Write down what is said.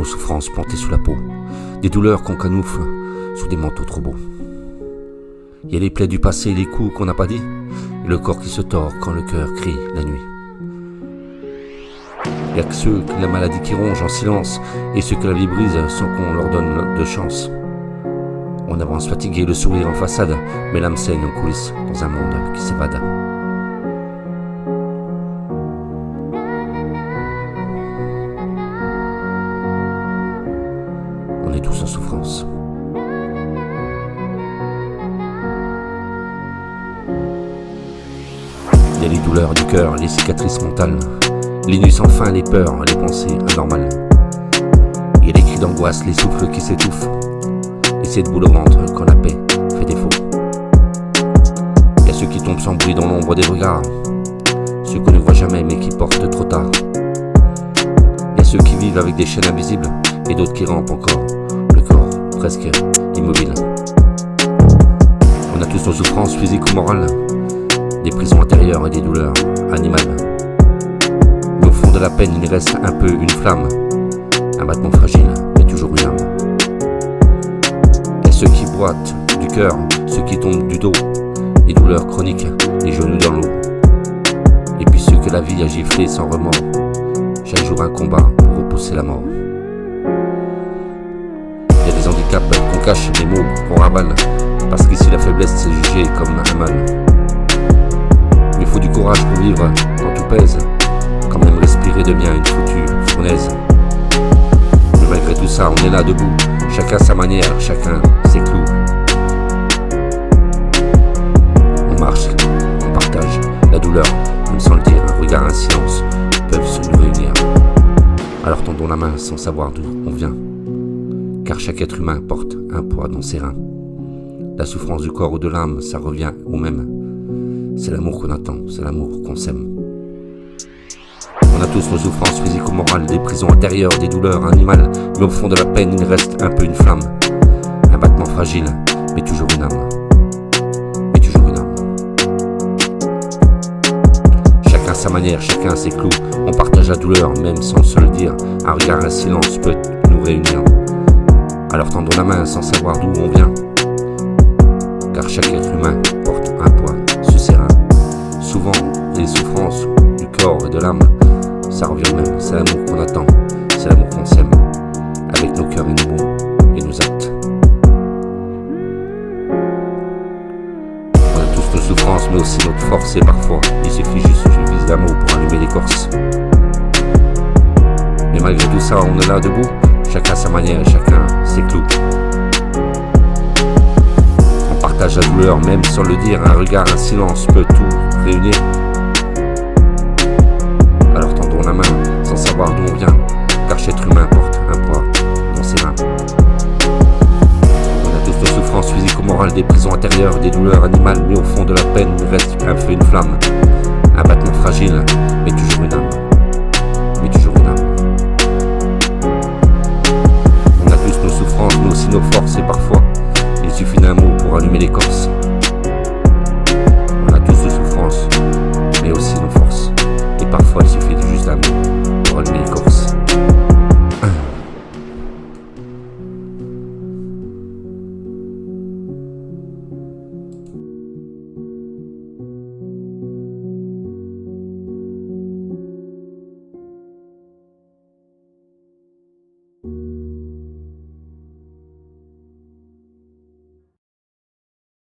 nos souffrances plantées sous la peau, des douleurs qu'on camoufle sous des manteaux trop beaux. Il y a les plaies du passé, les coups qu'on n'a pas dit, et le corps qui se tord quand le cœur crie la nuit. Il y a que ceux que la maladie qui ronge en silence, et ceux que la vie brise sans qu'on leur donne de chance. On avance fatigué, le sourire en façade, mais l'âme saigne en coulisses dans un monde qui s'évade. On est tous en souffrance. Il y a les douleurs du cœur, les cicatrices mentales, les nuits sans fin, les peurs, les pensées anormales. Il y a les cris d'angoisse, les souffles qui s'étouffent, et cette boule au ventre quand la paix fait défaut. Il y a ceux qui tombent sans bruit dans l'ombre des regards, ceux qu'on ne voit jamais mais qui portent trop tard. Il y a ceux qui vivent avec des chaînes invisibles, et d'autres qui rampent encore, le corps presque immobile. On a tous nos souffrances physiques ou morales, des prisons intérieures et des douleurs animales. Mais au fond de la peine, il reste un peu une flamme, un battement fragile, mais toujours une âme. Il y a ceux qui boitent du cœur, ceux qui tombent du dos, les douleurs chroniques, les genoux dans l'eau. Et puis ceux que la vie a giflés sans remords, chaque jour un combat pour repousser la mort. Il y a des handicaps qu'on cache, des mots qu'on ravale, parce qu'ici la faiblesse c'est jugé comme un mal. Mais il faut du courage pour vivre quand tout pèse, quand même respirer devient une foutue fournaise. Mais malgré tout ça, on est là debout, chacun sa manière, chacun ses clous. On marche, on partage la douleur, même sans le dire, un regard, un silence peuvent se nous réunir. Alors tendons la main sans savoir d'où on vient, car chaque être humain porte un poids dans ses reins. La souffrance du corps ou de l'âme, ça revient au même. C'est l'amour qu'on attend, c'est l'amour qu'on s'aime. On a tous nos souffrances physiques ou morales, des prisons intérieures, des douleurs animales, mais au fond de la peine, il reste un peu une flamme, un battement fragile, mais toujours une âme. Mais toujours une âme. Chacun sa manière, chacun ses clous, on partage la douleur, même sans se le dire, un regard, un silence peut nous réunir. Alors tendons la main sans savoir d'où on vient, car chaque être humain porte un poids sur ses reins. Souvent, les souffrances du corps et de l'âme, ça revient au même, c'est l'amour qu'on attend, c'est l'amour qu'on s'aime, avec nos cœurs et nos mots et nos actes. On a tous nos souffrances, mais aussi notre force, et parfois, il suffit juste d'une vis d'amour pour allumer l'écorce. Mais malgré tout ça, on est là debout, chacun sa manière, chacun ses clous. On partage la douleur, même sans le dire, un regard, un silence peut tout réunir. Alors tendons la main sans savoir d'où on vient, car chaque être humain porte un poids dans ses mains. On a tous nos souffrances physiques ou morales, des prisons intérieures, des douleurs animales, mais au fond de la peine, il reste un feu, une flamme, un battement fragile, mais toujours une âme.